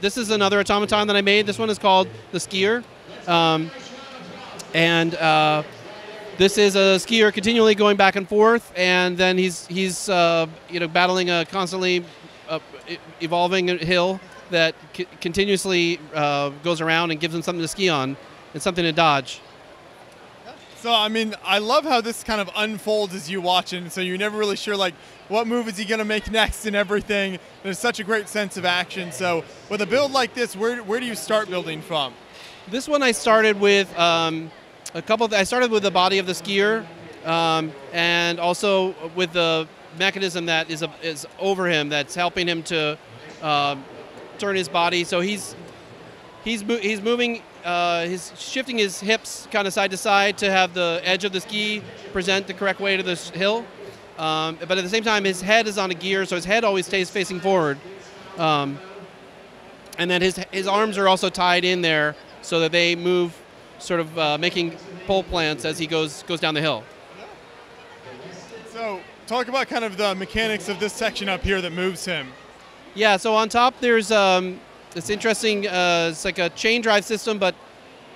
this is another automaton that I made. This one is called the Skier. This is a skier continually going back and forth, and then he's battling a constantly evolving hill that continuously goes around and gives him something to ski on and something to dodge. So, I mean, I love how this kind of unfolds as you watch it, and so you're never really sure, like, what move is he going to make next and everything. There's such a great sense of action. So, with a build like this, where do you start building from? This one I started with I started with the body of the skier, and also with the mechanism that is over him, that's helping him to turn his body. So he's moving. He's shifting his hips kind of side to side to have the edge of the ski present the correct way to this hill. But at the same time, his head is on a gear, so his head always stays facing forward. And then his arms are also tied in there so that they move, sort of making pole plants as he goes down the hill. So talk about kind of the mechanics of this section up here that moves him. Yeah, so on top there's this interesting, it's like a chain drive system, but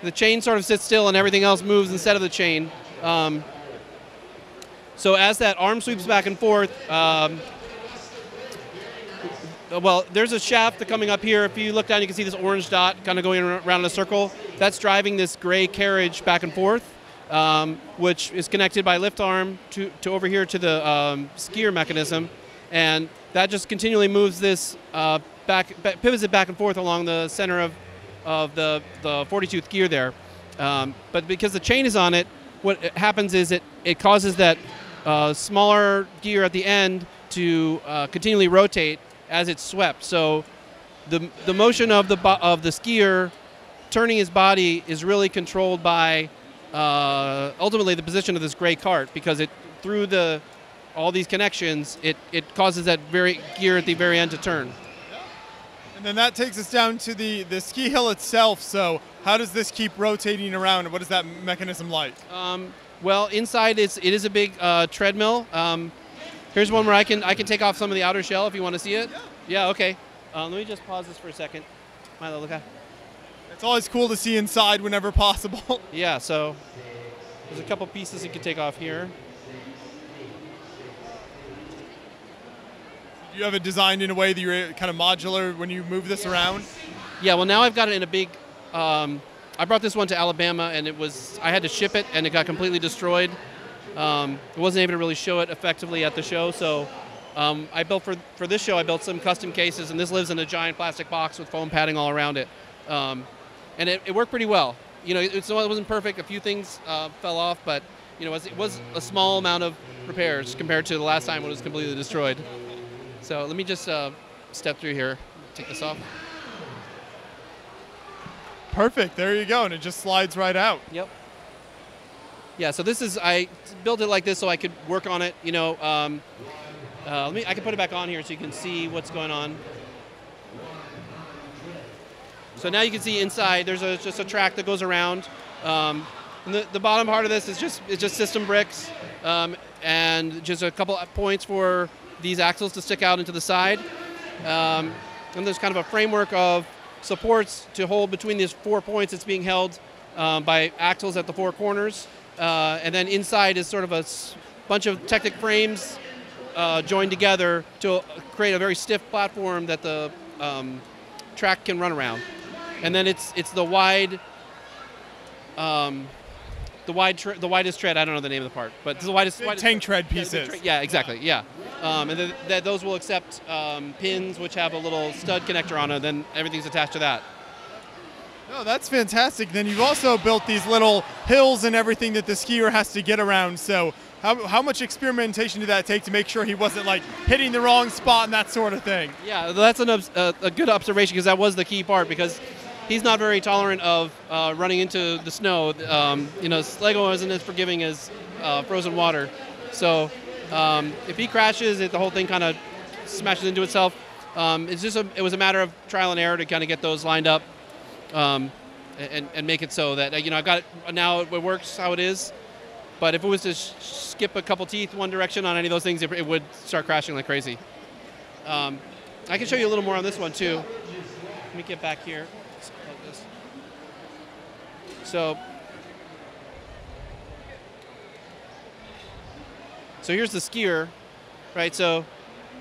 the chain sort of sits still and everything else moves instead of the chain. So as that arm sweeps back and forth, well, there's a shaft coming up here. If you look down, you can see this orange dot kind of going around in a circle. That's driving this gray carriage back and forth, which is connected by lift arm to over here to the skier mechanism. And that just continually moves this pivots it back and forth along the center of the 40-tooth gear there. But because the chain is on it, what happens is it causes that smaller gear at the end to continually rotate as it's swept. So the motion of the skier turning his body is really controlled by ultimately the position of this gray cart, because through all these connections, it causes that gear at the very end to turn. And then that takes us down to the ski hill itself. So how does this keep rotating around, and what is that mechanism like? Well, inside it is a big treadmill. Here's one where I can take off some of the outer shell if you want to see it. Yeah, okay. Let me just pause this for a second. Milo, look at. It's always cool to see inside whenever possible. Yeah, so there's a couple pieces you can take off here. Do you have it designed in a way that you're kind of modular when you move this around? Yeah, well, now I've got it in a big. I brought this one to Alabama, and I had to ship it, and it got completely destroyed. I wasn't able to really show it effectively at the show, so I built for this show. I built some custom cases, and this lives in a giant plastic box with foam padding all around it, and it worked pretty well. You know, it wasn't perfect. A few things fell off, but you know, it was a small amount of repairs compared to the last time when it was completely destroyed. So let me just step through here, take this off. Perfect. There you go, and it just slides right out. Yep. Yeah. So I built it like this so I could work on it. You know, I can put it back on here so you can see what's going on. So now you can see inside. There's just a track that goes around. And the bottom part of this is just system bricks, and just a couple of points for these axles to stick out into the side. And there's kind of a framework of supports to hold between these 4 points. It's being held by axles at the 4 corners. And then inside is sort of a bunch of Technic frames joined together to create a very stiff platform that the track can run around. And then it's the widest tread. I don't know the name of the part, but it's the widest tank tread pieces. Yeah, exactly. Yeah, and those will accept pins which have a little stud connector on it. Then everything's attached to that. No, that's fantastic. Then you've also built these little hills and everything that the skier has to get around. So how much experimentation did that take to make sure he wasn't like hitting the wrong spot and that sort of thing? Yeah, that's a good observation, because that was the key part, because he's not very tolerant of running into the snow. You know, Lego isn't as forgiving as frozen water. So if he crashes, the whole thing kind of smashes into itself. It was a matter of trial and error to kind of get those lined up and make it so that, you know, I've got it now. It works how it is. But if it was to skip a couple teeth one direction on any of those things, it would start crashing like crazy. I can show you a little more on this one too. let me get back here. So here's the skier, right? So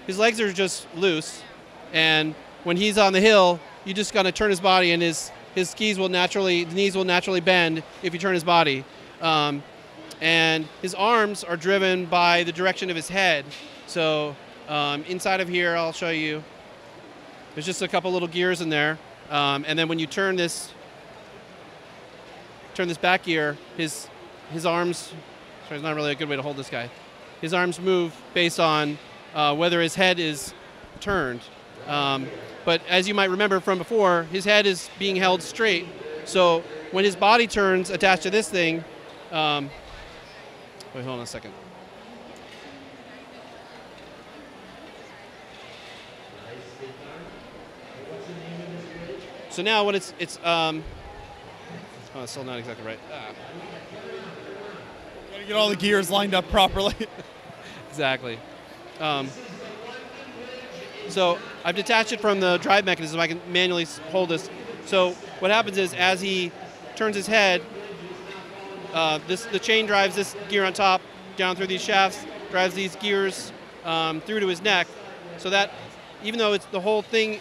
his legs are just loose, and when he's on the hill, you just gotta turn his body, and his knees will naturally bend if you turn his body. And his arms are driven by the direction of his head. So inside of here, I'll show you. There's just a couple little gears in there, and then when you turn this back gear, his arms. Sorry, it's not really a good way to hold this guy. His arms move based on whether his head is turned. But as you might remember from before, his head is being held straight. So when his body turns attached to this thing, wait, hold on a second. So now when it's oh, it's still not exactly right. Gotta get all the gears lined up properly. Exactly. So I've detached it from the drive mechanism. I can manually hold this. So what happens is, as he turns his head, the chain drives this gear on top down through these shafts, drives these gears through to his neck, so that even though the whole thing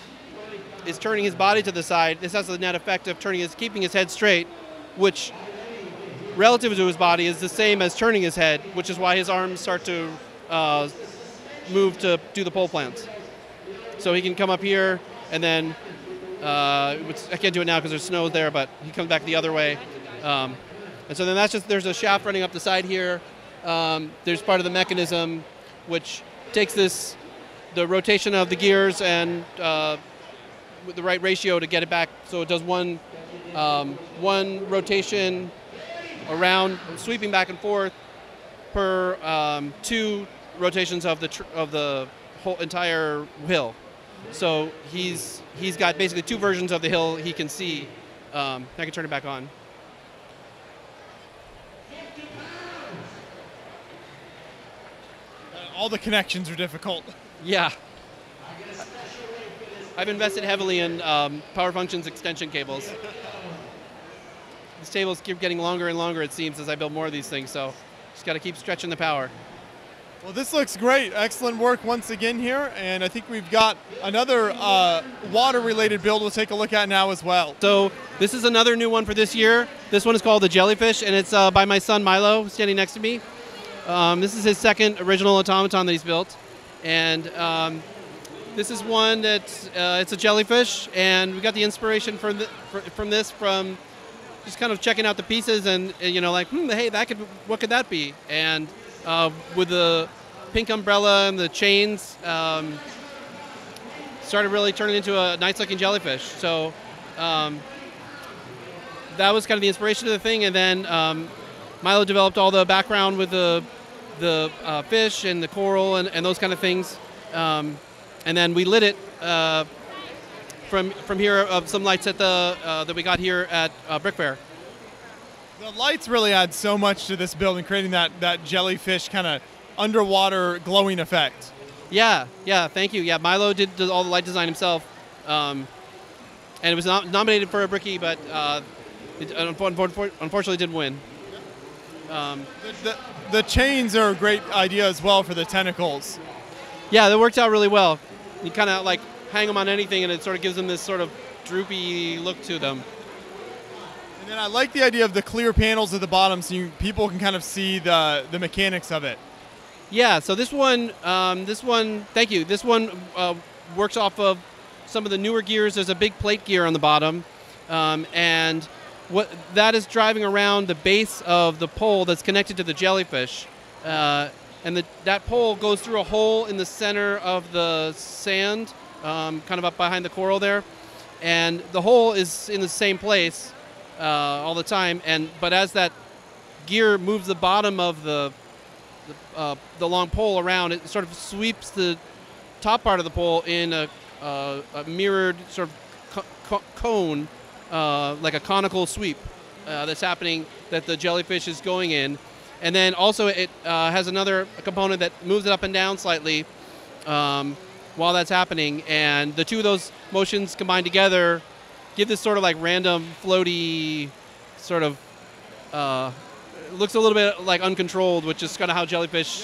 is turning his body to the side, this has the net effect of keeping his head straight, which relative to his body is the same as turning his head, which is why his arms start to move to do the pole plants. So he can come up here, and then I can't do it now because there's snow there, but he comes back the other way. And so then there's a shaft running up the side here. There's part of the mechanism which takes the rotation of the gears and with the right ratio to get it back, so it does one rotation around, sweeping back and forth per 2 rotations of the whole entire hill. So he's got basically 2 versions of the hill he can see. I can turn it back on. All the connections are difficult. Yeah. I've invested heavily in power functions extension cables. These tables keep getting longer and longer, it seems, as I build more of these things, so just got to keep stretching the power. Well, this looks great. Excellent work once again here, and I think we've got another water-related build we'll take a look at now as well. So this is another new one for this year. This one is called the Jellyfish, and it's by my son Milo, standing next to me. This is his second original automaton that he's built, and this is one that it's a jellyfish, and we got the inspiration from just kind of checking out the pieces and like, hey, what could that be? And with the pink umbrella and the chains, started really turning into a nice-looking jellyfish. So that was kind of the inspiration of the thing, and then Milo developed all the background with the fish and the coral and those kind of things, and then we lit it from here some lights at that we got here at BrickFair. The lights really add so much to this build and creating that jellyfish kind of underwater glowing effect. Yeah, thank you. Yeah, Milo did all the light design himself, and it was nominated for a Brickie, but it unfortunately didn't win. The chains are a great idea as well for the tentacles. Yeah, that worked out really well. You kind of like hang them on anything, and it sort of gives them this sort of droopy look to them. And then I like the idea of the clear panels at the bottom, so people can kind of see the mechanics of it. Yeah. So this one, thank you. This one works off of some of the newer gears. There's a big plate gear on the bottom, and what that is driving around the base of the pole that's connected to the jellyfish. And that pole goes through a hole in the center of the sand, kind of up behind the coral there. And the hole is in the same place all the time. But as that gear moves the bottom of the long pole around, it sort of sweeps the top part of the pole in a mirrored sort of cone, like a conical sweep that's happening, that the jellyfish is going in. And then also it has another component that moves it up and down slightly, while that's happening, and the two of those motions combined together give this sort of like random floaty sort of looks a little bit like uncontrolled, which is kind of how jellyfish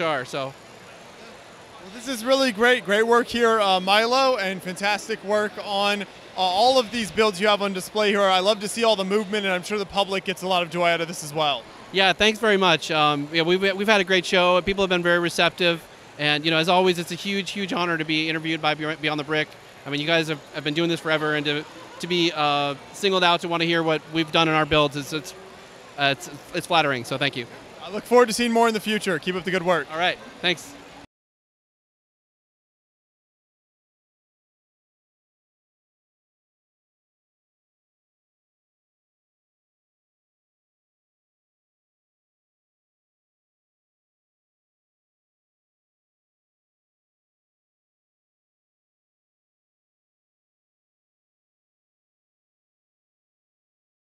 are. So well, this is really great work here, Milo, and fantastic work on all of these builds you have on display here. I love to see all the movement, and I'm sure the public gets a lot of joy out of this as well. Yeah, thanks very much. Yeah, we've had a great show. People have been very receptive, and as always, it's a huge honor to be interviewed by Beyond the Brick. I mean, you guys have been doing this forever, and to be singled out to want to hear what we've done in our builds, it's flattering. So thank you. I look forward to seeing more in the future. Keep up the good work. All right, thanks.